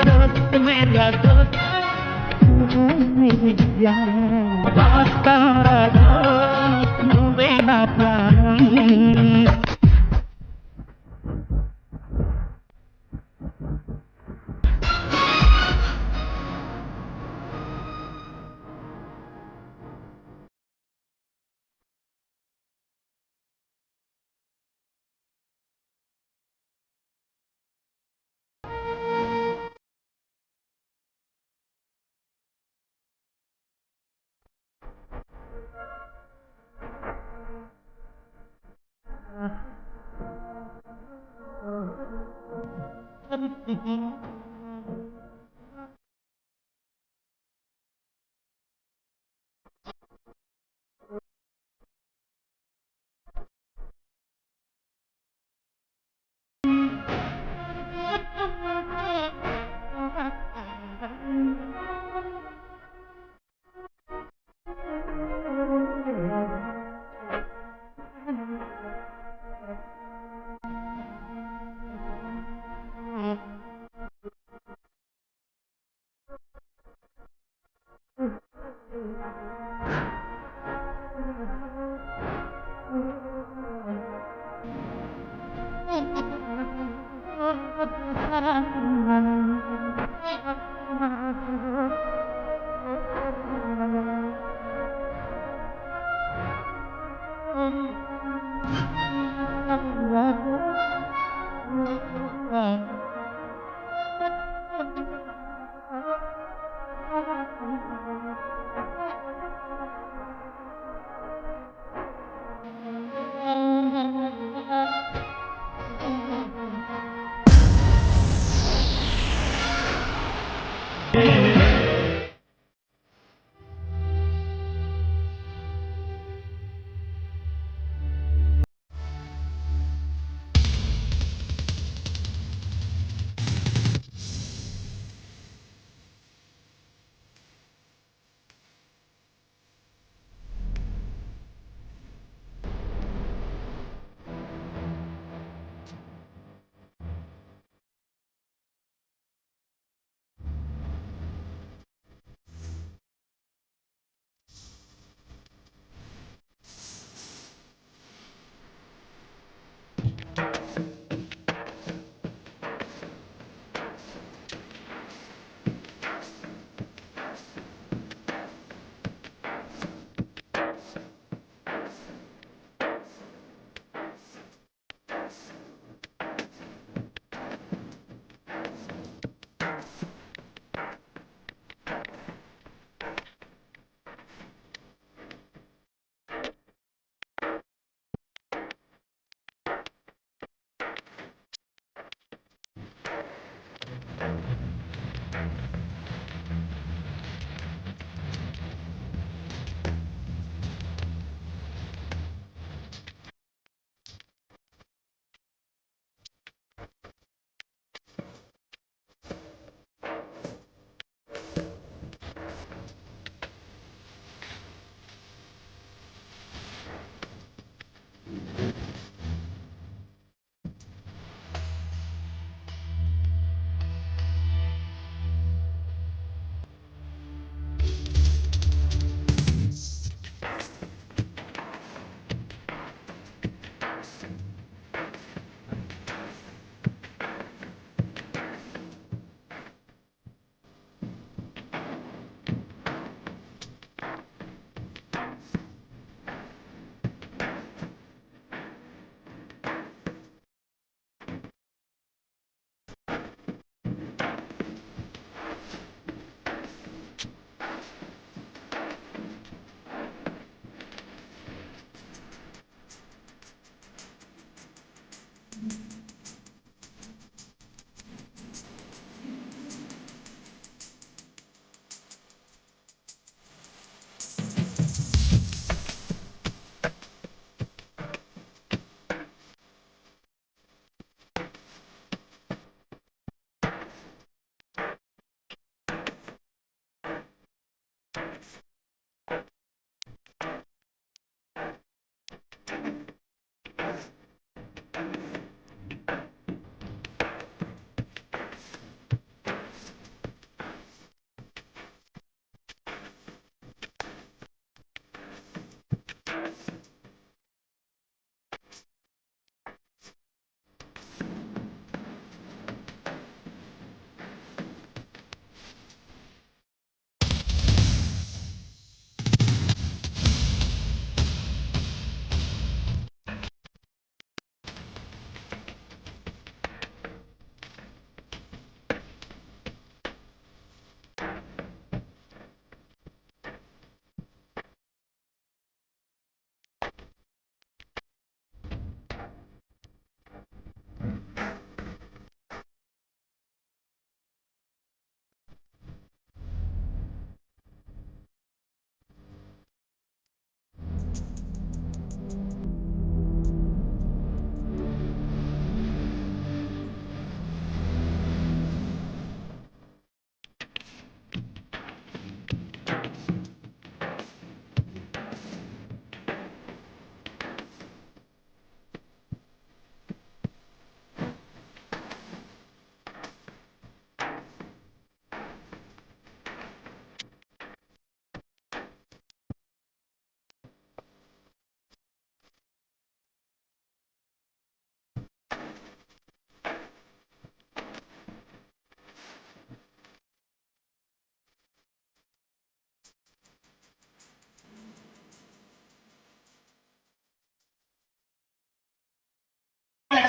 दोस्त मेरा दोस्त मेरी जान वास्तारा दोस्त నువ్వే నా ప్రాణం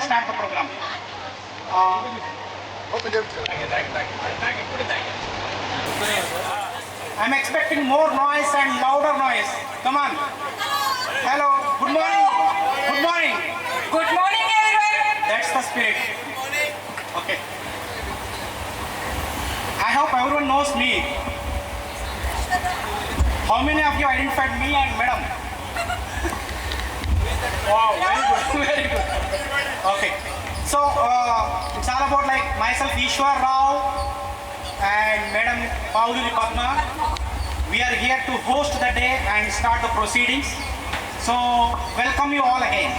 start the program. I'm expecting more noise and louder noise. Come on. Hello. Good morning. Good morning. Good morning, everyone. That's the spirit. Okay. I hope everyone knows me. How many of you identified me and madam? Wow, very good, very good. Okay. So, it's all about like myself, Ishwar Rao, and Madam Pauluri Padma. We are here to host the day and start the proceedings. So, welcome you all again.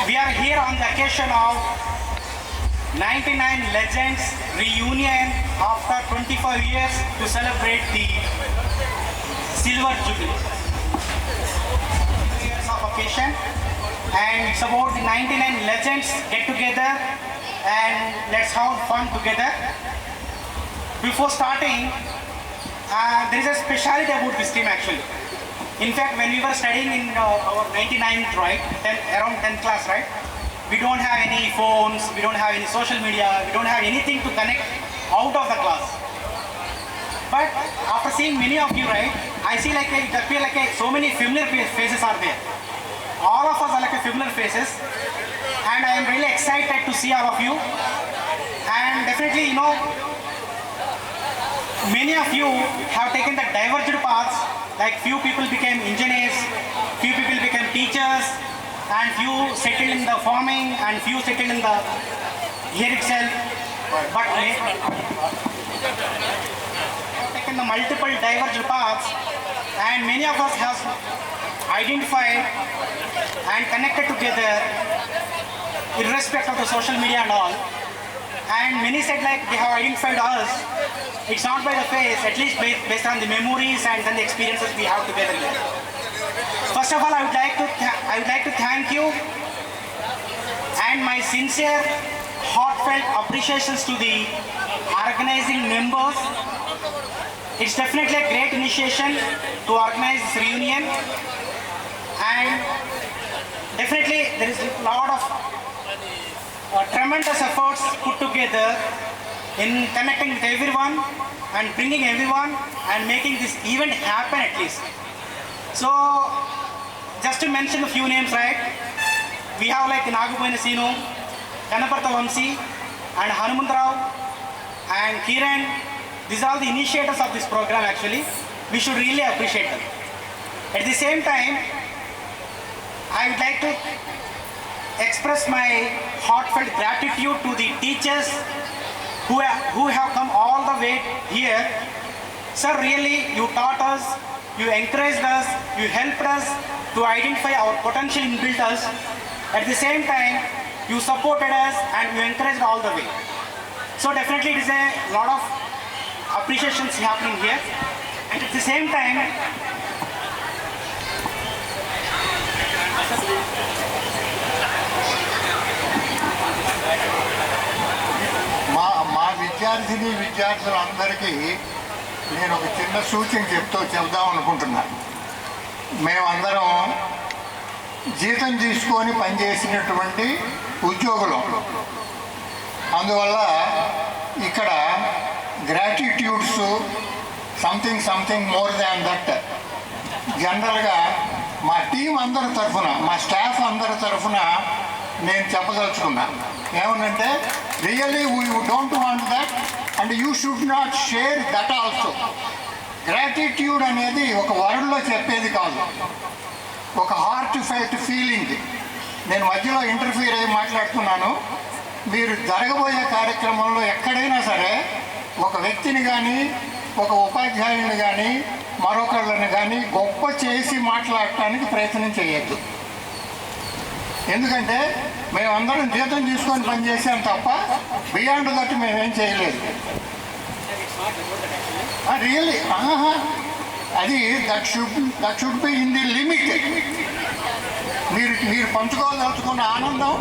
We are here on the occasion of 99 Legends reunion after 25 years to celebrate the Silver Jubilee. Years of occasion, and it's about the 99 Legends get together and let's have fun together. Before starting, there is a specialty about this team actually. In fact, when we were studying in our 99th, right, around 10th class, right, we don't have any phones, we don't have any social media, we don't have anything to connect out of the class. But after seeing many of you, right, I see like it appear like so many familiar faces are there. All of us are like familiar faces, and I am really excited to see all of you. And definitely, you know, many of you have taken the divergent paths. Like few people became engineers, few people became teachers, and few settled in the farming, and few settled in the here itself. But taken the multiple divergent paths, and many of us have identified and connected together irrespective of the social media and all. And many said like they have identified us. It's not by the face, at least based on the memories and then the experiences we have together here. First of all, I would like to thank you and my sincere, heartfelt appreciations to the organizing members. It's definitely a great initiation to organize this reunion, and definitely there is a lot of tremendous efforts put together in connecting with everyone and bringing everyone and making this event happen at least. So, just to mention a few names, right? We have like Nagapoina Sinu, Kanapartha Vamsi, and Hanumantrao, and Kiran. These are all the initiators of this program actually. We should really appreciate them. At the same time, I would like to express my heartfelt gratitude to the teachers who have come all the way here. Sir, really, you taught us, you encouraged us, you helped us to identify our potential inbuilt us. At the same time, you supported us and you encouraged all the way. So definitely it is a lot of appreciations happening here. And at the same time, మా విద్యార్థులందరికీ నేను ఒక చిన్న సూచన చెప్దాం అనుకుంటున్నాను. మేమందరం జీతం తీసుకొని పనిచేసినటువంటి ఉద్యోగులం. అందువల్ల ఇక్కడ gratitudes something more than that జనరల్గా మా టీం అందరి తరఫున, మా స్టాఫ్ అందరి తరఫున నేను చెప్పదలుచుకున్నాను. ఏమనంటే really we don't want that and you should not share that also. Gratitude అనేది ఒక వర్డ్లో చెప్పేది కాదు, ఒక హార్ట్ ఫెల్ట్ ఫీలింగ్. నేను మధ్యలో ఇంటర్ఫీర్ అయ్యి మాట్లాడుతున్నాను. మీరు జరగబోయే కార్యక్రమంలో ఎక్కడైనా సరే ఒక వ్యక్తిని కానీ, ఒక ఉపాధ్యాయుని కానీ, మరొకళ్ళని కానీ గొప్ప చేసి మాట్లాడటానికి ప్రయత్నం చేయొద్దు. ఎందుకంటే మేమందరం జీతం తీసుకొని పనిచేసాం తప్ప బియాండ్ దట్ మేమేం చేయలేదు. రియల్లీ అది that should be in the limit. మీరు పంచుకోదలుచుకున్న ఆనందం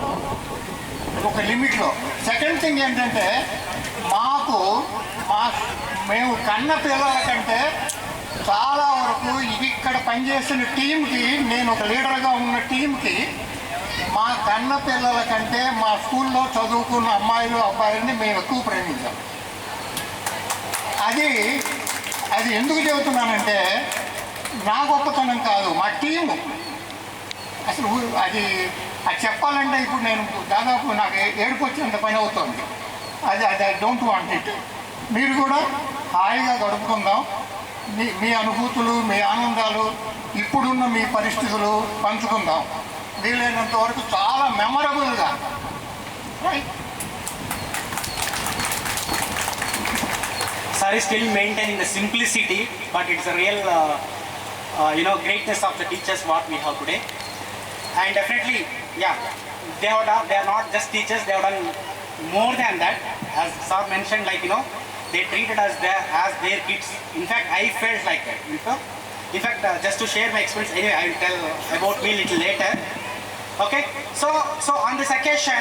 ఒక లిమిట్లో. సెకండ్ థింగ్ ఏంటంటే మేము కన్న పిల్లల కంటే చాలా వరకు ఇక్కడ పనిచేసిన టీంకి, నేను ఒక లీడర్గా ఉన్న టీంకి మా కన్న పిల్లల కంటే మా స్కూల్లో చదువుకున్న అమ్మాయిలు అబ్బాయిలని మేము ఎక్కువ ప్రేమించాం. అది ఎందుకు చెబుతున్నానంటే నా గొప్పతనం కాదు, మా టీము. అసలు అది చెప్పాలంటే ఇప్పుడు నేను దాదాపు నాకు ఏడుపు వచ్చేంత పని అవుతుంది. అది ఐ డోంట్ వాంట్ ఇట్. మీరు కూడా హాయిగా గడుపుకుందాం. మీ అనుభూతులు, మీ ఆనందాలు, ఇప్పుడున్న మీ పరిస్థితులు పంచుకుందాం వీలైనంత వరకు చాలా మెమరబుల్గా. Sir is still maintaining the simplicity, but it's a real, greatness of the teachers what we have today. And definitely, yeah, they are not just teachers; they have done more than that. As sir mentioned, they treated us as their kids. In fact, I felt like that. In fact, just to share my experience, anyway, I will tell about me a little later. Okay, so on this occasion,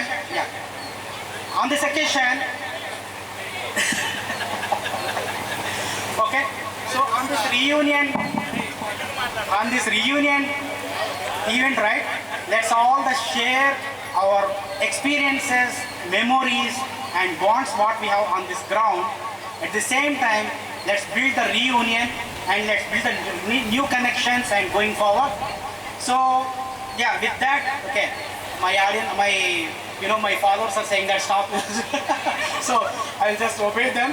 okay, so on this reunion event, right? Let's all share our experiences, memories, and bonds what we have on this ground. At the same time, let's build the reunion and let's build the new connections and going forward. So yeah, with that, okay, my audience, my followers are saying that stop. So I'll just obey them.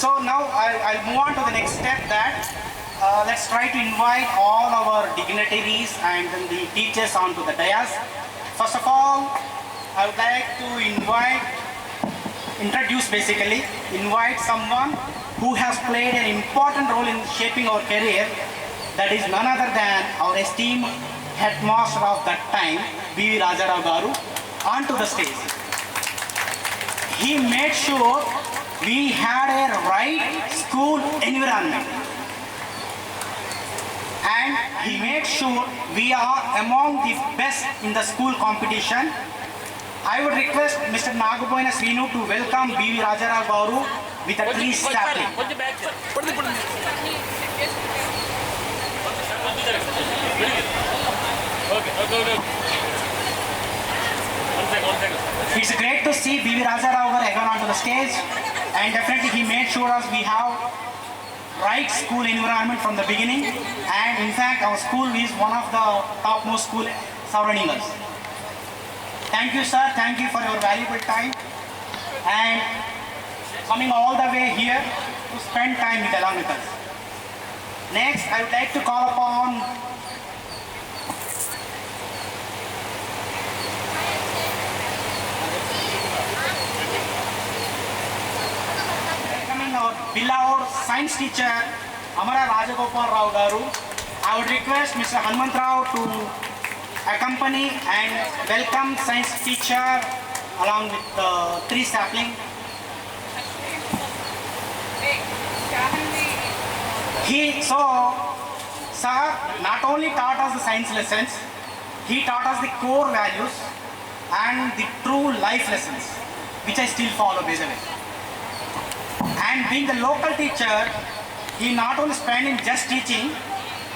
So now I'll move on to the next step, that let's try to invite all our dignitaries and then the teachers onto the dais. First of all, I would like to invite someone who has played an important role in shaping our career. That is none other than our esteemed headmaster of that time, B.V. Rajarao Garu, onto the stage. He made sure we had a right school environment, and he made sure we are among the best in the school competition. I would request Mr. Nagaboyna Srinu to welcome B.V. Rajarao Garu with a tree sapling. It's great to see B.V. Rajarao Garu again onto the stage, and definitely he made sure us we have right school environment from the beginning, and in fact our school is one of the topmost school surrounding us. Thank you, sir. Thank you for your valuable time and coming all the way here to spend time along with us. Next, I would like to call upon our beloved science teacher Amara Rajagopal Rao Garu. I would request Mr. Hanuman Rao to accompany and welcome science teacher along with the tree sapling. Sir not only taught us the science lessons, he taught us the core values and the true life lessons, which I still follow by the way. And being the local teacher, he not only spent in just teaching,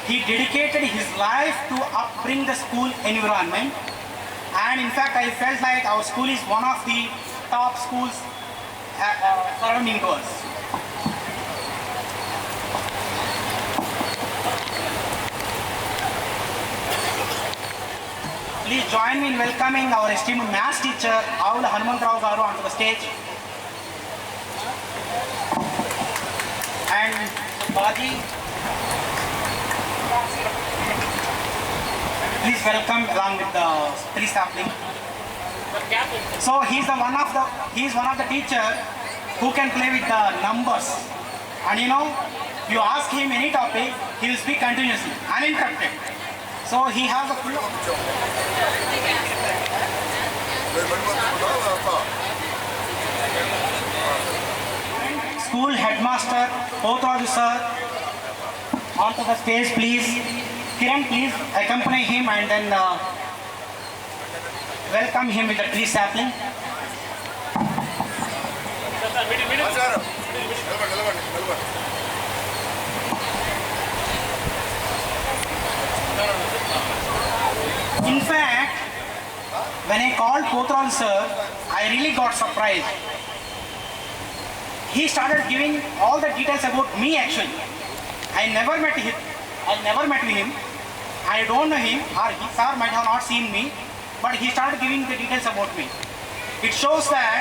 he dedicated his life to upbring the school environment. And in fact, I felt like our school is one of the top schools surrounding us. Please join me in welcoming our esteemed maths teacher, Avula Hanumantrao Garu, onto the stage. And Baji, please welcome along with the tree sapling. So he's one of the teacher who can play with the numbers, and you ask him any topic, he will speak continuously, uninterrupted. So he has a full school headmaster Pothraju sir onto the stage, please. Kiran, please accompany him and then welcome him with the tree sapling. In fact, when I called Kotral sir, I really got surprised. He started giving all the details about me actually. I never met him. I don't know him, or he sir might have not seen me, but he started giving the details about me. It shows that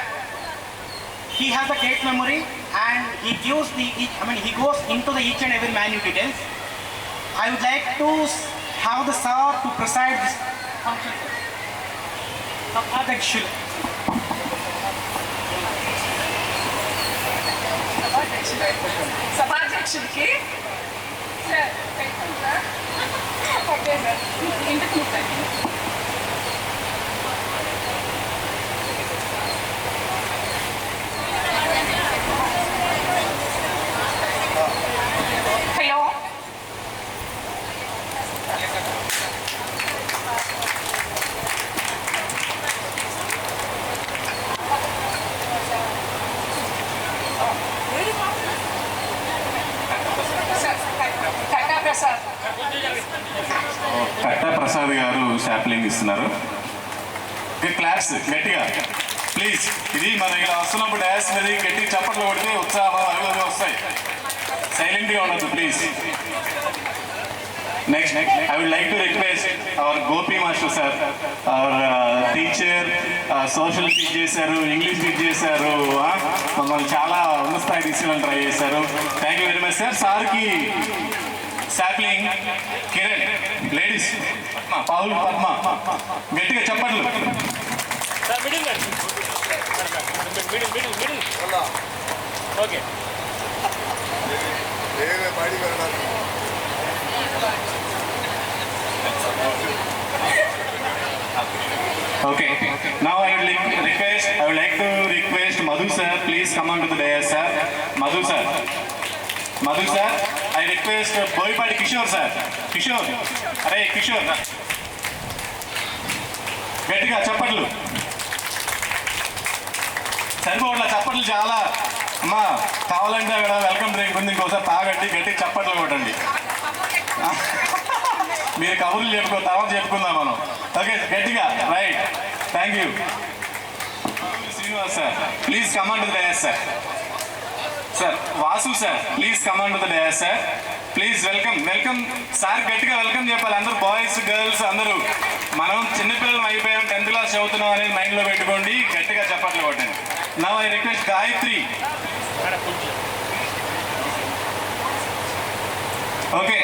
he has a great memory and he gives he goes into the each and every minute details. I would like to have the sir to preside this function. సభాధ్యక్షుడికి sir okay sir ఇంటికి sir hello Katta Prasad గారు sapling ఇస్తున్నారు. Claps గట్టిగా please. ఇది మన ఇలా వస్తున్నప్పుడు dance మీద గట్టి చప్పట్లు కొడితే ఉత్సాహం అవి వస్తాయి. సైలెంట్గా ఉండదు please. Next I would like to request our Gopi master sir, our teacher, social teach చేశారు, ఇంగ్లీష్ టీచ్ చేశారు, మమ్మల్ని చాలా ఉన్నత స్థాయి తీసుకెళ్ళి ట్రై చేశారు. Thank you very much sir. సార్కి శాప్లింగ్ కిరణ్, లేడీస్ పావులు పద్మ, గట్టిగా చప్పట్లు. Okay Okay. Now I would like to request Madhu sir, please come on to the dais sir. Madhu sir, I request Boypadi Kishore sir. Kishore, అరే కిషోర్ గట్టిగా చప్పట్లు. సరిపోట్ల చప్పట్లు చాలా. అమ్మా కావాలంటే అక్కడ వెల్కమ్ డ్రింక్ ఉంది, ఇంకోసారి తాగండి, గట్టి చప్పట్లు కొట్టండి. మీరు కబుర్లు తర్వాత చెప్పుకుందాం మనం. ఓకే గట్టిగా right. Thank you. Srinivas sir please come on to the dais sir. Sir Vasu sir please come on to the dais sir. Please welcome sir. గట్టిగా వెల్కమ్ చెప్పాలి అందరూ, బాయ్స్ గర్ల్స్ అందరూ. మనం చిన్నపిల్లలు అయిపోయాం, 10th క్లాస్ చదువుతున్నాం అనేది మైండ్లో పెట్టుకోండి, గట్టిగా చప్పట్లు కొట్టండి. Now I request Gayatri. Okay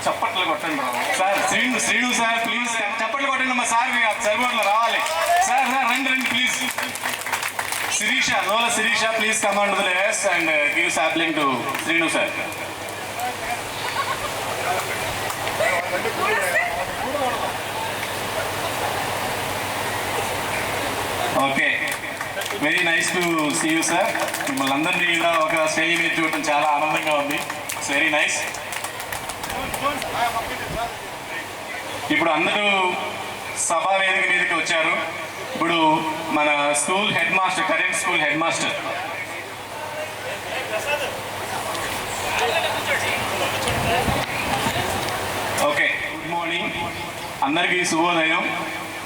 చప్పట్లు కొట్టండి సార్. శ్రీను సార్ ప్లీజ్ చప్పట్లు కొట్టండి. మా సార్ సరిపోట్లో రావాలి సార్. రండి ప్లీజ్. శిరీష, నోల Sirisha please come on to the dais and give sapling to Srinu sir. Okay very nice to see you sir. మిమ్మల్ని అందరినీ ఇలా ఒక స్టేజ్ మీద చూడటం చాలా ఆనందంగా ఉంది. It's very nice. ఇప్పుడు అందరూ సభా వేదిక మీదకి వచ్చారు. ఇప్పుడు మన school head master, current school head master okay good morning అందరికీ శుభోదయం.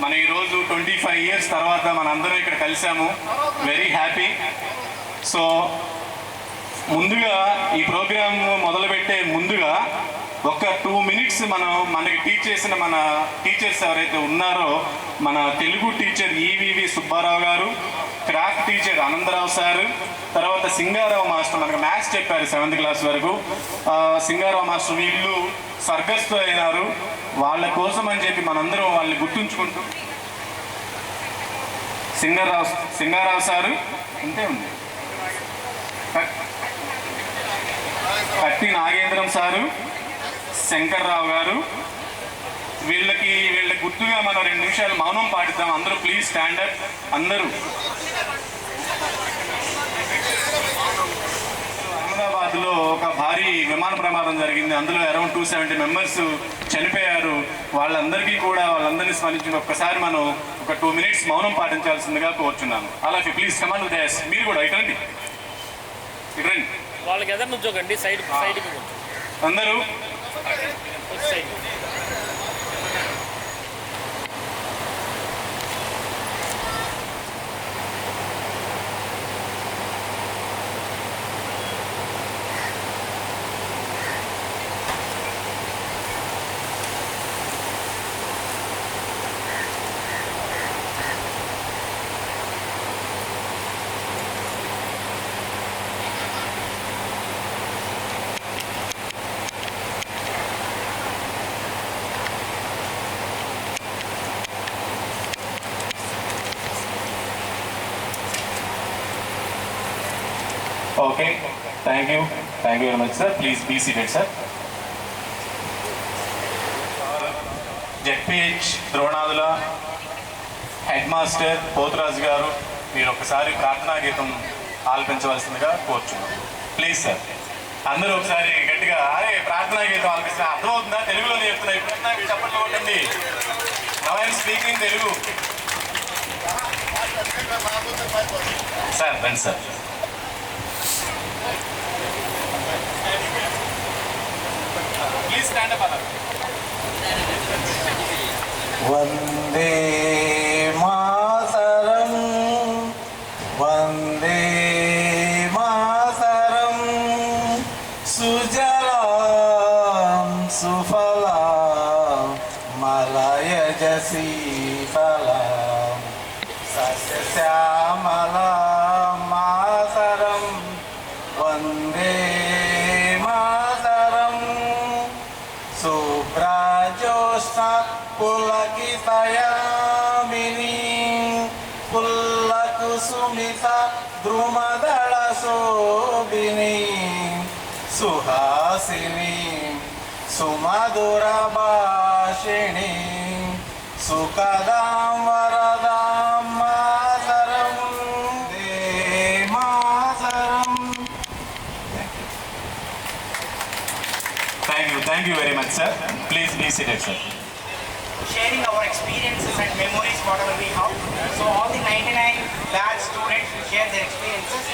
మనం ఈరోజు 25 years తర్వాత మనందరం ఇక్కడ కలిసాము. Very happy. సో ముందుగా ఈ ప్రోగ్రామ్ మొదలుపెట్టే ముందుగా ఒక 2 minutes మనకి టీచ్ చేసిన మన టీచర్స్ ఎవరైతే ఉన్నారో, మన తెలుగు టీచర్ ఈవివి సుబ్బారావు గారు, క్రాఫ్ట్ టీచర్ ఆనందరావు సారు, తర్వాత సింగారావు మాస్టర్ మనకు మ్యాథ్స్ చెప్పారు 7th క్లాస్ వరకు. సింగారావు మాస్టర్ వీళ్ళు స్వర్గస్థ అయినారు. వాళ్ళ కోసం అని చెప్పి మనందరం వాళ్ళని గుర్తుంచుకుంటూ సింగారావు సారు అంతే ఉంది, కట్టి నాగేంద్రం సారు, శంకర్రావు గారు, వీళ్ళ గుర్తుగా మనం 2 నిమిషాలు మౌనం పాటిద్దాం. అందరూ ప్లీజ్ స్టాండ్ అప్. అందరూ అహ్మదాబాద్లో ఒక భారీ విమాన ప్రమాదం జరిగింది. అందులో అరౌండ్ 270 members చనిపోయారు. వాళ్ళందరికీ కూడా వాళ్ళందరినీ స్మరించి ఒక్కసారి మనం ఒక 2 minutes మౌనం పాటించాల్సిందిగా కోరుచున్నాను. అలాగే ప్లీజ్ కమాండ్ విత్ దయస్. మీరు కూడా ఇటండి వాళ్ళకి ఎదురు నుంచోకండి, సైడ్ అందరూ. Okay, thank you very much sir. Please be seated sir. ZPH Dronadula head master Poturaju గారు, మీరు ఒకసారి ప్రార్థనా గీతం ఆలపించవలసిందిగా కోరుచున్నాం. ప్లీజ్ సార్, అందరూ ఒకసారి గట్టిగా అరే ప్రార్థనా గీతం ఆలపిస్తున్నా. అర్థమవుతుందా? తెలుగులోనే చెప్తున్నా. ఇప్పుడన్నా మీరు చప్పట్లు కొట్టండి. Now I am speaking Telugu. Sir రండి సార్. ప్లీజ్ స్టాండ్ అప్ అలా. వందే మాతరం వందే మాతరం సుజలాం సుఫలాం మలయజ శీతలాం సస్యశ్యామలాం మాతరం వందే మాతరం శుభ్రజోత్స్న పులకితయామిని పుల్లకుసుమిత ద్రుమదళ శోభిని సుహాసిని సుమధుర భాషిణి సుఖదాం వరదాం మాతరం దే మాతరం. Thank you very much, sir. Please be seated, sir. Sharing our experiences and memories, whatever we have. So all the 99 batch students will share their experiences,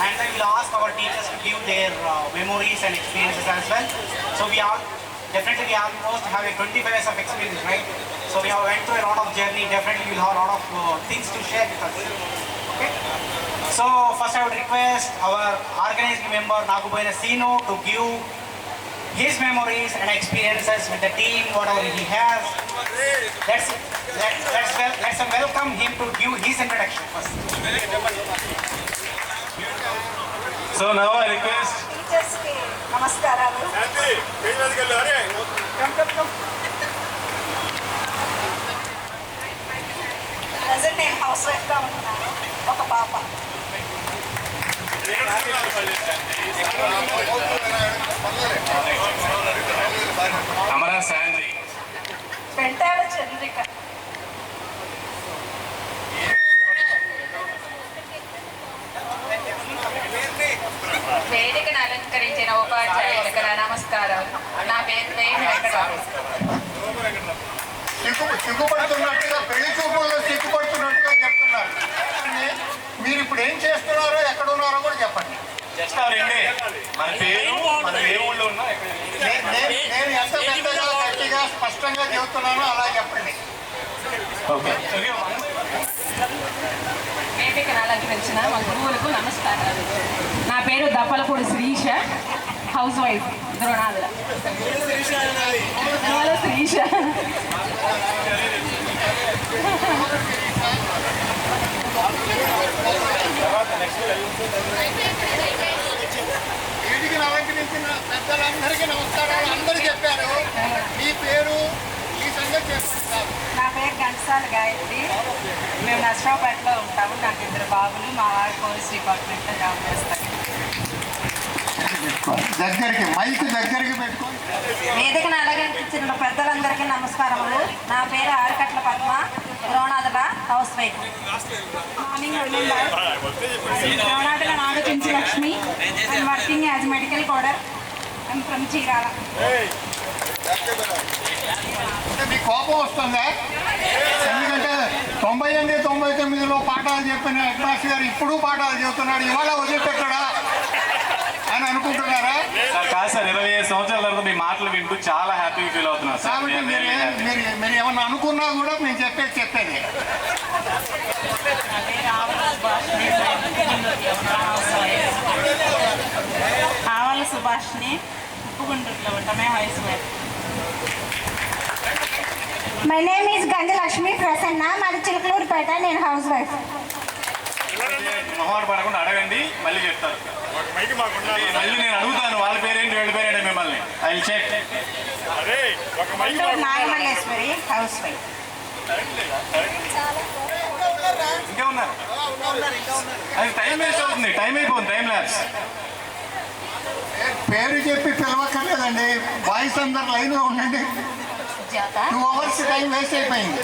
and then we'll ask our teachers to give their memories and experiences as well. So we almost have a 25 years of experience, right? So we have went through a lot of journey. Definitely we'll have a lot of things to share with us. Okay. So first I would request our organizing member Nagubaina Sino to give his memories and experiences with the team, whatever he has. Let's welcome him to give his introduction first. So now I request. Teachers కి నమస్కారాలు. Present నేను house వైఫ్గా ఉంటున్నాను. ఒక పాప. Amara Sandri. పెంటాడ Chandrika. వేదికను అలంకరించిన ఉపాధ్యాయులకు నా నమస్కారం. నా పేరు వేణు వెంకటరావు. సిగ్గుపడుతున్నట్టుగా పెళ్లి చూపుల్లో సిగ్గుపడుతున్నట్టుగా చెప్తున్నారు. మీరు ఇప్పుడు ఏం చేస్తున్నారో ఎక్కడ ఉన్నారో కూడా చెప్పండి. జస్ట్ రండి. మన పేరు, మన ఏ ఊళ్ళో ఉన్నా నేను ఎంత పెద్దగా గట్టిగా స్పష్టంగా చెబుతున్నానో అలా చెప్పండి. ఓకే. వేదికను అలంకరించిన మా గురువులకు నమస్కారాలు. నా పేరు దప్పలపూడి శ్రీష, హౌస్ వైఫ్, ద్రోణాదుల. శ్రీష. వీటికి అలంకరించిన పెద్దలందరికీ నమస్కారాలు. అందరూ చెప్పారు. మీ పేరు, ఈ సంగతి చెప్పండి. నా పేరు ఘంటసాల గాయత్రి. మేము నర్సరావుపేటలో ఉంటాము. నాకు 2 బాబులు. మా వారు పోలీస్ డిపార్ట్మెంట్లో జాబ్ చేస్తారు. దగ్గరికి మైక్ దగ్గరికి పెట్టుకోండి. వేదికను అలంకరించిన పెద్దలందరికీ నమస్కారములు. నా పేరు Arakatla Padma, Dronadula, housewife. Morning Dronadula Nagapinchi Lakshmi. I'm working as medical coder. I'm from Chirala. అంటే మీకు కోపం వస్తుందా? ఎందుకంటే 98, 99లో పాఠాలు చెప్పిన హెడ్ మాస్టర్ గారు ఇప్పుడు పాఠాలు చెబుతున్నాడు. ఇవాళ వదిలిపెట్టడా అని అనుకుంటున్నారా? కాదు సార్, 25 సంవత్సరాల తర్వాత మీ మాటలు వింటూ చాలా హ్యాపీగా ఫీల్ అవుతున్నారు సార్. కాబట్టి మీరు ఏమన్నా అనుకున్నా కూడా మేము చెప్పేది ఆవాల సుభాష్ని, ఉప్పుగుంటూరులో ఉంటామే, housewife. My name is Ganjalakshmi Prasanna, మాది చిలుకలూరుపేట, నేను హౌస్ వైఫ్. మొహమాట పడకుండా అడగండి, మళ్ళీ చెప్తారు. మళ్ళీ నేను అడుగుతాను వాళ్ళ పేరేంటి వీళ్ళ పేరేంటి మిమ్మల్ని. I will check. Nagamalleswari, house wife. ఇంకా ఉన్నారు. అది టైం వేస్ట్ అవుతుంది, టైం అయిపోతుంది, టైం ల్యాబ్స్. పేరు చెప్పి పిలవక్కర్లేదండి, బాయ్స్ అందరు లైన్లో ఉండండి. 2 hours టైం వేస్ట్ అయిపోయింది.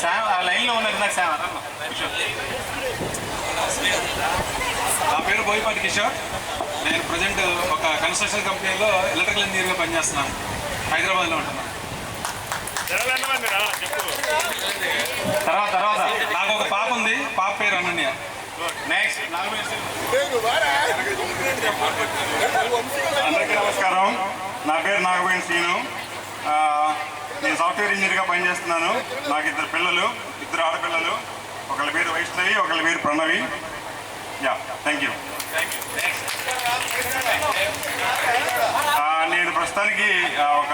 శామ్ ఆ లైన్లో ఉన్నది నాకు శామ్. నా పేరు బోయపాటి కిషోర్. నేను ప్రజెంట్ ఒక కన్స్ట్రక్షన్ కంపెనీలో ఎలక్ట్రికల్ ఇంజనీర్గా పనిచేస్తున్నాను. హైదరాబాద్లో ఉంటున్నాను. తర్వాత నాకు ఒక పాప ఉంది. పాప పేరు అనన్య. నెక్స్ట్. అందరికీ నమస్కారం. నా పేరు నాగవేణి శ్రీను. నేను సాఫ్ట్వేర్ ఇంజనీర్గా పనిచేస్తున్నాను. నాకు 2 పిల్లలు, 2 ఆడపిల్లలు. ఒకళ్ళ పేరు వైష్ణవి, ఒకళ్ళ పేరు ప్రణవి. Yeah, thank you. నేను ప్రస్తుతానికి ఒక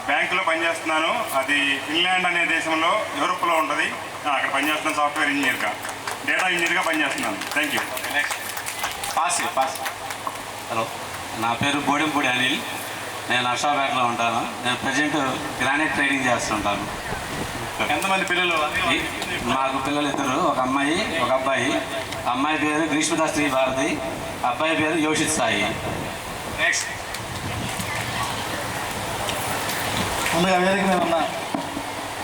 బ్యాంకులో పనిచేస్తున్నాను. అది ఫిన్లాండ్ అనే దేశంలో, యూరోప్లో ఉంటుంది. అక్కడ పనిచేస్తున్నాను సాఫ్ట్వేర్ ఇంజనీర్గా, డేటా ఇంజనీర్గా పనిచేస్తున్నాను. Thank you. Next pass. Hello, నా పేరు బోడెంపూడి అనిల్. నేను అషాపేటలో ఉంటాను. నేను ప్రజెంట్ గ్రానైట్ ట్రేడింగ్ చేస్తుంటాను. ఎంతమంది పిల్లలు? నాకు పిల్లలు 2, ఒక అమ్మాయి, ఒక అబ్బాయి. అమ్మాయి పేరు గ్రీష్మదా శ్రీ భారతి, అబ్బాయి పేరు యోషిత్ సాయి. నెక్స్ట్. ముందుగా వేదిక మీద ఉన్న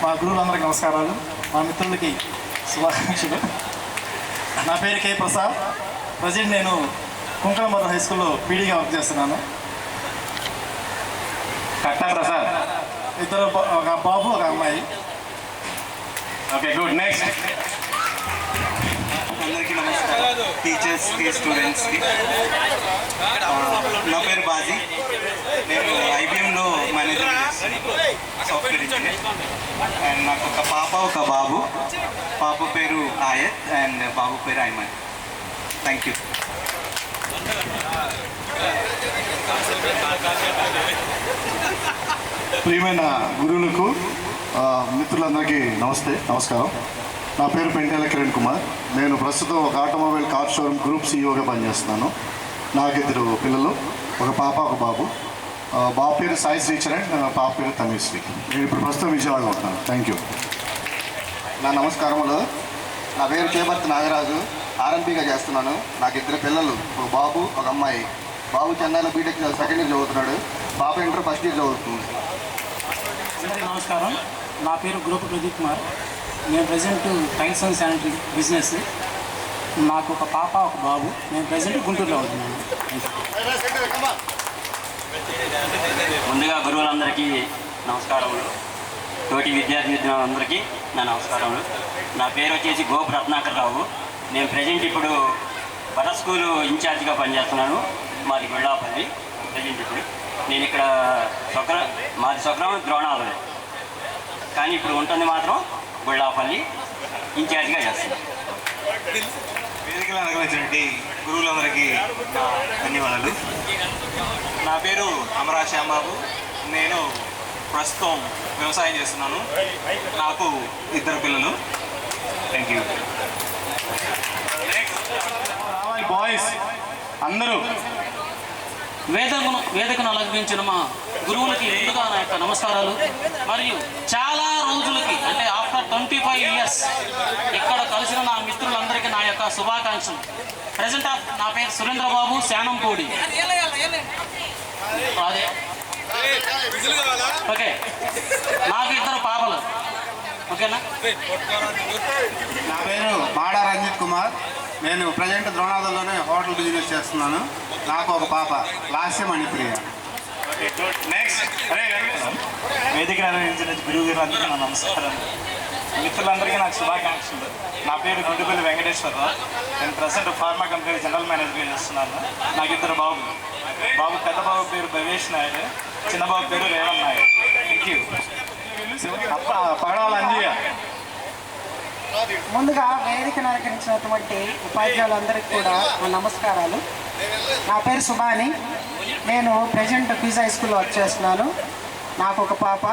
మా గురువులందరికీ నమస్కారాలు, మా మిత్రులకి శుభాకాంక్షలు. నా పేరు కే ప్రసాద్. ప్రజెంట్ నేను కుంకలమర్ర హై స్కూల్లో పీడీగా వర్క్ చేస్తున్నాను. కట్టా ప్రసాద్. 2, ఒక బాబు, ఒక అమ్మాయి. Okay, good. నెక్స్ట్. అందరికీ నమస్కారం, టీచర్స్కి, స్టూడెంట్స్కి. నా పేరు బాజీ. నేను ఐబిఎంలో మేనేజర్ సాఫ్ట్వేర్ ఇంజనీర్. అండ్ నాకు ఒక పాప, ఒక బాబు. పాప పేరు ఆయత్ అండ్ బాబు పేరు ఐమన్. Thank you. ప్రియమైన గురువులకు, మిత్రులందరికీ నమస్కారం. నా పేరు పెంటేల కిరణ్ కుమార్. నేను ప్రస్తుతం ఒక ఆటోమొబైల్ కార్ షోరూమ్ గ్రూప్ సీఈఓగా పనిచేస్తున్నాను. నాకు 2 పిల్లలు, ఒక పాప, ఒక బాబు. బాబు పేరు సాయి శ్రీచరణ్, పాప పేరు తమిశ్రీ. నేను ఇప్పుడు ప్రస్తుతం విజయవాడలో ఉంటున్నాను. Thank you. నా నమస్కారములు. నా పేరు కేబర్తి నాగరాజు. ఆర్ఎంపీగా చేస్తున్నాను. నాకు 2 పిల్లలు, ఒక బాబు, ఒక అమ్మాయి. బాబు చెన్నైలో బీటెక్ సెకండ్ ఇయర్ చదువుతున్నాడు. పాప ఇంటర్ ఫస్ట్ ఇయర్ చదువుతుంది. అందరికీ నమస్కారం. నా పేరు గురుపు ప్రదీప్ కుమార్. నేను present tiles and sanitary business. నాకు ఒక పాప, ఒక బాబు. నేను ప్రజెంట్ గుంటూరులో ఉంటున్నాను. ముందుగా గురువులందరికీ నమస్కారములు, తోటి విద్యార్థులందరికీ నా నమస్కారములు. నా పేరు వచ్చేసి గోపు రత్నాకర్రావు. నేను ప్రజెంట్ ఇప్పుడు బట స్కూలు ఇన్ఛార్జిగా పనిచేస్తున్నాను. మాది గుళ్ళాపల్లి. ప్రజెంట్ ఇప్పుడు నేను ఇక్కడ మాది స్వగ్రామం ద్రోణాలు, కానీ ఇప్పుడు ఉంటుంది మాత్రం గుళ్ళాపల్లి. ఇన్ఛార్జిగా చేస్తున్నాను. వేదికలో అనుగ్రహించినటువంటి గురువులందరికీ నా ధన్యవాదాలు. నా పేరు అమరా శ్యామబాబు. నేను ప్రస్తుతం వ్యవసాయం చేస్తున్నాను. నాకు 2 పిల్లలు. Thank you. బాయ్స్ అందరూ వేదికను అలంకరించిన మా గురువులకి ముందుగా నా యొక్క నమస్కారాలు. మరియు చాలా రోజులకి, అంటే ఆఫ్టర్ 25 years ఇక్కడ కలిసిన నా మిత్రులందరికీ నా యొక్క శుభాకాంక్షలు. ప్రెసెంట్ నా పేరు సురేంద్రబాబు శానంపూడి. అదే ఓకే. నాకు 2 పాపలు. ఓకేనా? నా పేరు మాడా రంజిత్ కుమార్. నేను ప్రజెంట్ ద్రోణాదుల్లోనే హోటల్ బిజినెస్ చేస్తున్నాను. నాకు ఒక పాప, లాస్య మణిప్రియ. నెక్స్ట్. వేదిక నిర్వహించిన గురువులందరికీ నా నమస్కారం. మిత్రులందరికీ నాకు శుభాకాంక్షలు. నా పేరు గుండుపల్లి వెంకటేశ్వరరావు. నేను ప్రజెంట్ ఫార్మా కంపెనీ జనరల్ మేనేజర్గా చేస్తున్నాను. నాకు 2 బాబులు. పెద్ద బాబు పేరు భవేష్ నాయుడు, చిన్న బాబు పేరు రేవణ్ నాయుడు. Thank you. పగడాల అంజయ్య. ముందుగా వేదికను అలంకరించినటువంటి ఉపాధ్యాయులందరికీ కూడా నా నమస్కారాలు. నా పేరు సుభాని. నేను ప్రెజెంట్ పీజీ హై స్కూల్లో వర్క్ చేస్తున్నాను. నాకు ఒక పాప,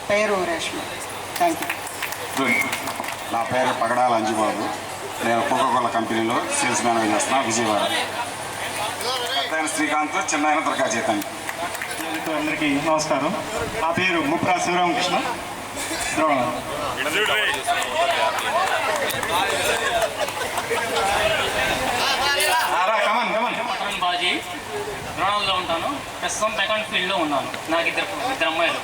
పేరు రేష్మ. Thank you. నా పేరు పగడాల అంజుబాబు. నేను కోకోకోలా కంపెనీలో సేల్స్ మ్యాన్గా చేస్తున్నాను, విజయవాడ. పెద్దవాయన శ్రీకాంత్, చిన్నాయన దుర్గా చైతన్య. అందరికీ నమస్కారం. నా పేరు ముప్రా శివరామకృష్ణ. బాజీ ద్రోణంలో ఉంటాను. ప్రస్తుతం సెకండ్ ఫీల్డ్లో ఉన్నాను. నాకు ఇద్దరు అమ్మాయిలు.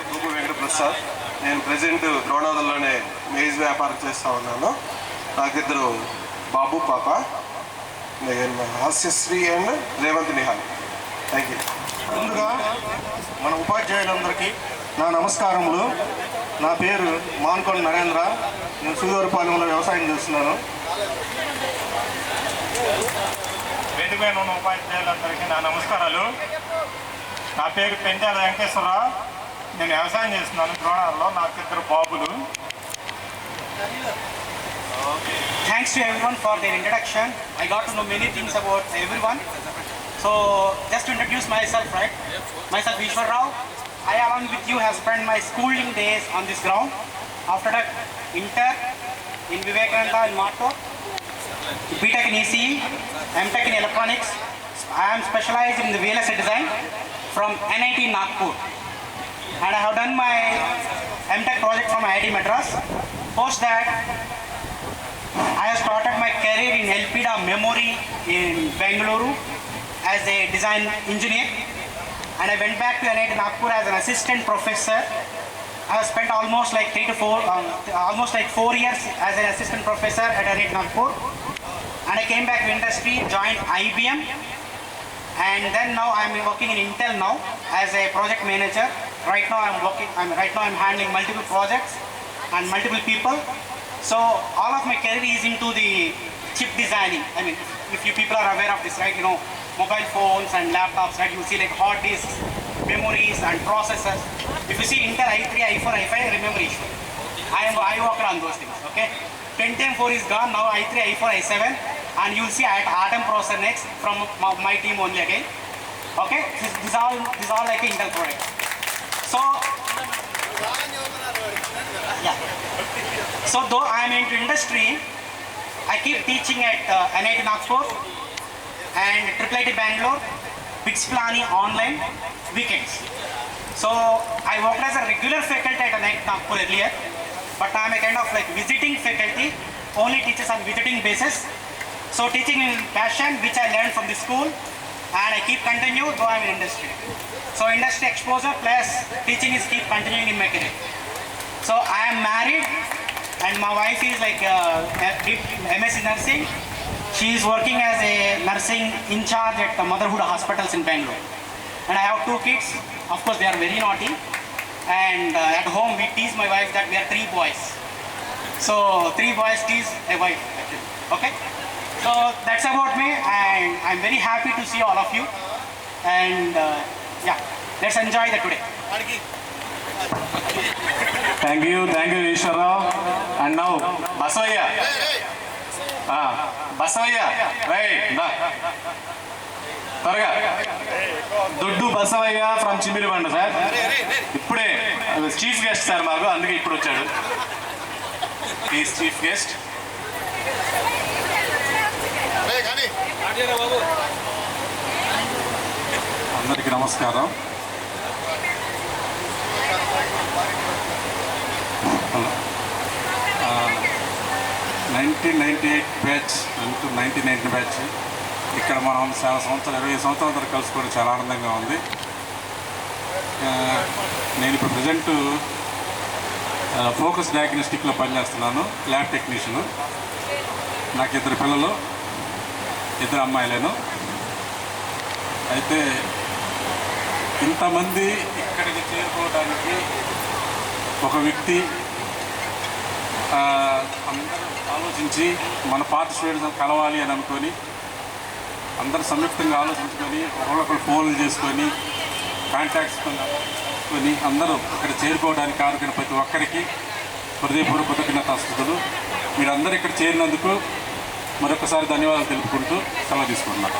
గూపు వెంకటప్రసాద్. నేను ప్రజెంట్ ద్రోణాదుల్లోనే మేజ్ వ్యాపారం చేస్తూ ఉన్నాను. నాకిద్దరు బాబు పాప, నేను Hasyasri and Revanth Nihal. Thank you. ముందుగా మన ఉపాధ్యాయులందరికీ నా నమస్కారములు. నా పేరు మాన్కొండ నరేంద్ర. నేను సూదూరుపాలెంలో వ్యవసాయం చేస్తున్నాను. వేదిక మీద ఉన్న ఉపాధ్యాయులందరికీ నా నమస్కారాలు. నా పేరు పెంటాల వెంకటేశ్వరరావు. నేను వ్యవసాయం చేస్తున్నాను ద్రోణాల్లో. నాకు ఇద్దరు బాబులు. Thanks to everyone for their introduction. I got to know many things about everyone. So just to introduce myself, right? Myself Ishwar Rao. I along with you have spent my schooling days on this ground. After that, Inter in Vivekananda in Marto, BTech in ECE, MTech in Electronics. I am specialized in the VLSI design from NIT Nagpur. And I have done my MTech project from IIT Madras. Post that, I have started my career in Elpida Memory in Bengaluru as a design engineer, and I went back to NIT Nagpur as an assistant professor. I have spent almost like 4 years as an assistant professor at NIT Nagpur, and I came back to industry, joined IBM, and then now I am working in Intel now as a project manager. Right now I'm handling multiple projects and multiple people. So all of my career is into the chip designing. I mean, if you people are aware of this, right? You know, mobile phones and laptops, right? You see like hard disks, memories and processors. If you see Intel i3, i4, i5, remember issue. I work on those things, okay? Pentium 4 is gone, now i3, i4, i7, and you'll see at Atom processor next from my team only again. Okay? This all like Intel product. So, yeah. So though I am into industry, I keep teaching at NIT Nagpur and IIT Bangalore, BITS Pilani online weekends. So I worked as a regular faculty at NIT Nagpur earlier, but I am a kind of like visiting faculty, only teaches on visiting basis. So teaching is passion which I learned from the school, and I keep continue though I am in industry. So industry exposure plus teaching is keep continuing in my career. So I am married, and my wife is like MSc nursing. She is working as a nursing in charge at Motherhood Hospitals in Bangalore. And I have 2 kids. Of course, they are very naughty. And at home, we tease my wife that we are 3 boys. So 3 boys tease a wife, actually. Okay? So that's about me, and I'm very happy to see all of you. And yeah, let's enjoy the today. Thank you, Ishwarrao. And now, Basavaya. Basavaya, right? త్వరగా దొడ్డు Basavaiah from చిమ్మిరిబండ sir. ఇప్పుడే chief guest sir మాకు, అందుకే ఇప్పుడు వచ్చాడు. Please chief guest. అందరికీ నమస్కారం. 1998 batch అంటూ 1990 బ్యాచ్. ఇక్కడ మనం చాలా సంవత్సరాలు 20 సంవత్సరాల తర్వాత కలుసుకోవడం చాలా ఆనందంగా ఉంది. నేను ఇప్పుడు ప్రజెంట్ ఫోకస్ డయాగ్నోస్టిక్లో పనిచేస్తున్నాను, ల్యాబ్ టెక్నీషియను. నాకు 2 పిల్లలు, 2 అమ్మాయిలను. అయితే ఇంతమంది ఇక్కడికి చేరుకోవడానికి ఒక వ్యక్తి అందరూ ఆలోచించి మన పాత స్టూడెంట్స్ కలవాలి అని అనుకొని అందరూ సంయుక్తంగా ఆలోచించుకొని ఒకళ్ళొకరు ఫోన్లు చేసుకొని కాంటాక్ట్స్ కొని అందరూ ఇక్కడ చేరుకోవడానికి కారుకున్న ప్రతి ఒక్కరికి హృదయపూర్వక కృతజ్ఞతాస్తుతులు. మీరందరూ ఇక్కడ చేరినందుకు మరొకసారి ధన్యవాదాలు తెలుపుకుంటూ సెలవు తీసుకుంటున్నాను.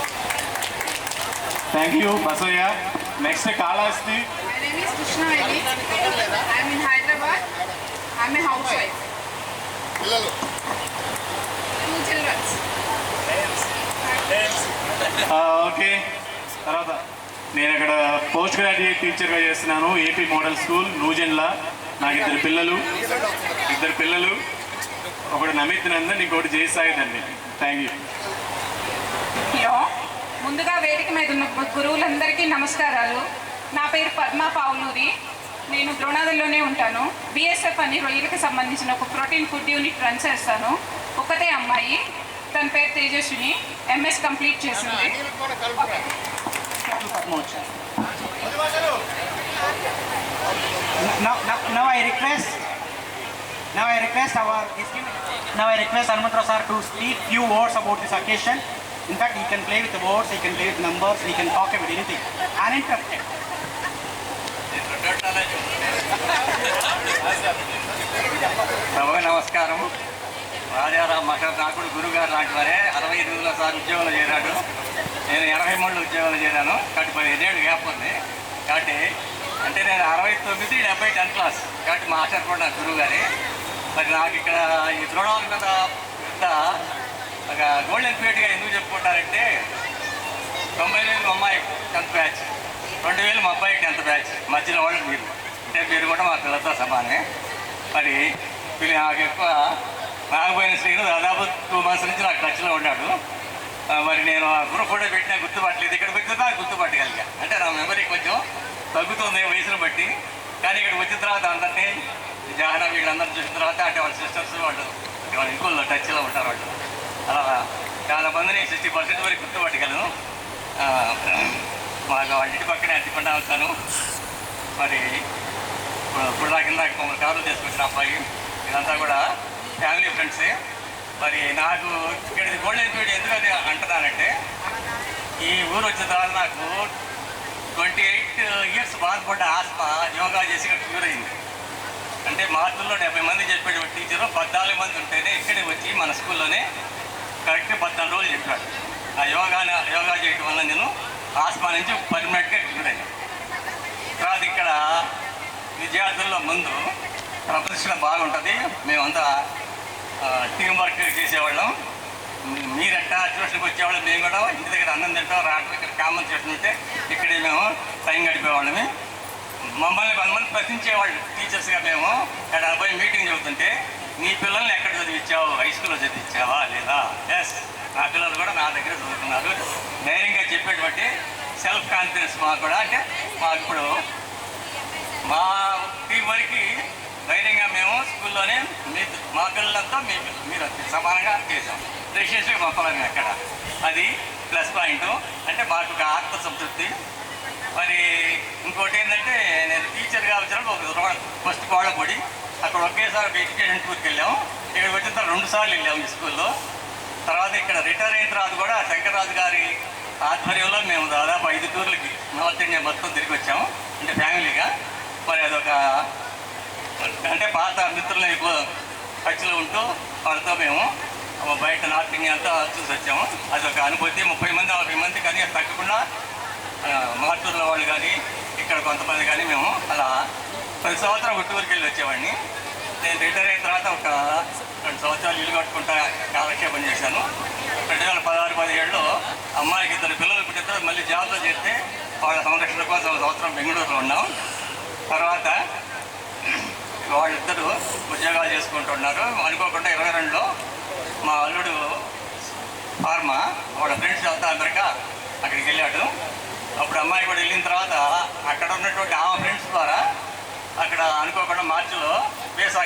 Thank you Basavaiah. Next Kalahasti. My name is Krishna Reddy. I am in Hyderabad. I am a housewife. 2 children. Okay, తర్వాత నేను అక్కడ పోస్ట్ గ్రాడ్యుయేట్ టీచర్గా చేస్తున్నాను ఏపీ మోడల్ స్కూల్ నూజెన్లా. నాకు ఇద్దరు పిల్లలు, ఒకటి నమిత్ నందన్, ఇంకోటి జయసాయిదండి. Thank you. హలో, ముందుగా వేదిక మీద ఉన్న గురువులందరికీ నమస్కారాలు. నా పేరు పద్మా పావులూరి. నేను ద్రోణాదుల్లోనే ఉంటాను. బిఎస్ఎఫ్ అని రొయ్యలకు సంబంధించిన ఒక ప్రోటీన్ ఫుడ్ యూనిట్ రన్ చేస్తాను. ఒకతే అమ్మాయి, తన పేరు తేజస్విని, ఎంఎస్ కంప్లీట్ చేసింది. Now I request Hanumantrao sir to speak few words about this occasion. In fact, he can play with the words, he can play with numbers, he can talk about anything. Uninterrupted. నమస్కారం. రాజారాం నాకు గురుగారు లాంటి వారే 68 సార్లు ఉద్యోగంలో చేరాడు. నేను 83 ఉద్యోగంలో చేరాను. కాబట్టి 15 ఏళ్ళు గ్యాప్ ఉంది. కాబట్టి అంటే నేను 69, 70 10th క్లాస్. కాబట్టి మాస్టర్ కూడా నా గురువు గారి. మరి నాకు ఇక్కడ ఈ ద్రోణాల మీద పెద్ద ఒక గోల్డెన్ పీరియడ్గా ఎందుకు చెప్పుకుంటారంటే 90,000 మా అమ్మాయి 10th బ్యాచ్, 2,000 మా అబ్బాయి 10th బ్యాచ్, మధ్యలో వాళ్ళు మీరు. అంటే మీరు కూడా మా పిల్లలతో సమానే. మరి వీళ్ళు నాకు ఎక్కువ నాగపోయిన శ్రీను దాదాపు 2 months నుంచి నాకు టచ్లో ఉన్నాడు. మరి నేను ఆ గురు ఫోటో పెట్టినా గుర్తుపట్టలేదు. ఇక్కడికి వచ్చిన తర్వాత గుర్తుపట్టగలిగా. అంటే నా మెమరీ కొంచెం తగ్గుతుంది వయసును బట్టి. కానీ ఇక్కడికి వచ్చిన తర్వాత అందరినీ జాహ్నా వీళ్ళందరినీ చూసిన తర్వాత అంటే వాళ్ళ సిస్టర్స్ వాళ్ళు ఇంకోళ్ళు టచ్లో ఉంటారు. వాళ్ళు అలా చాలా మందిని 60% వరకు గుర్తుపట్టగలను. మాకు వాళ్ళ ఇంటి పక్కనే అడ్డుకుండా ఉంటాను. మరి ఇప్పుడు నా కింద 9 కార్లు తీసుకొచ్చిన అబ్బాయి, ఇదంతా కూడా ఫ్యామిలీ ఫ్రెండ్సే. మరి నాకు ఇక్కడ గోల్డెన్ పీరియడ్ ఎందుకని అంటున్నానంటే, ఈ ఊరు వచ్చిన తర్వాత నాకు 28 years బాధపడ్డ ఆస్మా యోగా చేసి ఇక్కడ క్యూర్ అయింది. అంటే మార్కుల్లో 70 మంది చెప్పేటువంటి టీచరు 14 మంది ఉంటేనే ఇక్కడికి వచ్చి మన స్కూల్లోనే కరెక్ట్ 14 రోజులు చెప్పాడు. ఆ యోగా చేయడం వల్ల నేను ఆస్మా నుంచి పర్మనెంట్గా క్యూర్ అయ్యాను. తర్వాత ఇక్కడ విద్యార్థుల్లో ముందు ప్రదర్శన బాగుంటుంది. మేమంతా టీం వర్క్ చేసేవాళ్ళం. మీరంట ట్యూషన్కి వచ్చేవాళ్ళం, మేము కూడా ఇంటి దగ్గర అన్నం తింటాం, రావడం ఇక్కడ కామన్ ట్యూషన్ ఉంటే ఇక్కడే మేము టైం గడిపేవాళ్ళమి. మమ్మల్ని కొంతమంది ప్రశ్నించేవాళ్ళు టీచర్స్గా. మేము ఇక్కడ పోయి మీటింగ్ చెబుతుంటే, నీ పిల్లల్ని ఎక్కడ చదివించావు, హై స్కూల్లో చదివించావా లేదా? ఎస్, నా పిల్లలు కూడా నా దగ్గర చదువుతున్నారు. ధైర్యంగా చెప్పేటువంటి సెల్ఫ్ కాన్ఫిడెన్స్ మాకు కూడా. అంటే మాకు ఇప్పుడు మా టీం వరకు ధైర్యంగా మేము స్కూల్లోనే మా పిల్లలంతా మీరు సమానంగా చేసాం. రిజిస్ట్రేషన్ పంపాలని అక్కడ అది ప్లస్ పాయింట్. అంటే మాకు ఒక ఆత్మ సంతృప్తి. మరి ఇంకోటి ఏంటంటే, నేను టీచర్గా వచ్చినప్పుడు ఒక ఫస్ట్ కోళ్ళపొడి అక్కడ ఒకేసారి ఒక ఎడ్యుకేషన్ టూర్కి వెళ్ళాము. ఇక్కడికి వచ్చిన తర్వాత 2 సార్లు వెళ్ళాము ఈ స్కూల్లో. తర్వాత ఇక్కడ రిటైర్ అయిన తర్వాత కూడా శంకర్రాజు గారి ఆధ్వర్యంలో మేము దాదాపు 5 టూర్లకి నార్త్ ఇండియా మొత్తం తిరిగి వచ్చాము. అంటే ఫ్యామిలీగా. మరి అదొక అంటే పాత మిత్రులను ఎక్కువ టచ్లో ఉంటూ వాళ్ళతో మేము బయట నార్త్ ఇండియా అంతా చూసి వచ్చాము. అదొక అనుభూతి. 30 మంది 40 మంది కానీ తగ్గకుండా మార్టూర్లో వాళ్ళు కానీ ఇక్కడ కొంతమంది కానీ మేము అలా ప్రతి సంవత్సరం ఒక టూర్కి వెళ్ళి వచ్చేవాడిని. నేను రిటైర్ అయిన తర్వాత ఒక 2 సంవత్సరాలు ఇల్లు కట్టుకుంటా కాలక్షేపం చేశాను. 2016-17లో అమ్మాయికి 2 పిల్లలు పుట్టిన మళ్ళీ జాబ్లో చేస్తే వాళ్ళ సంరక్షణ కోసం సంవత్సరం బెంగళూరులో ఉన్నాం. తర్వాత వాళ్ళిద్దరూ ఉద్యోగాలు చేసుకుంటున్నారు. అనుకోకుండా 22లో మా అల్లుడు ఫార్మా వాళ్ళ ఫ్రెండ్స్ అంతా అమెరికా అక్కడికి వెళ్ళాడు. అప్పుడు అమ్మాయి కూడా వెళ్ళిన తర్వాత అక్కడ ఉన్నటువంటి ఆ ఫ్రెండ్స్ ద్వారా అక్కడ అనుకోకుండా మార్చిలో వేసా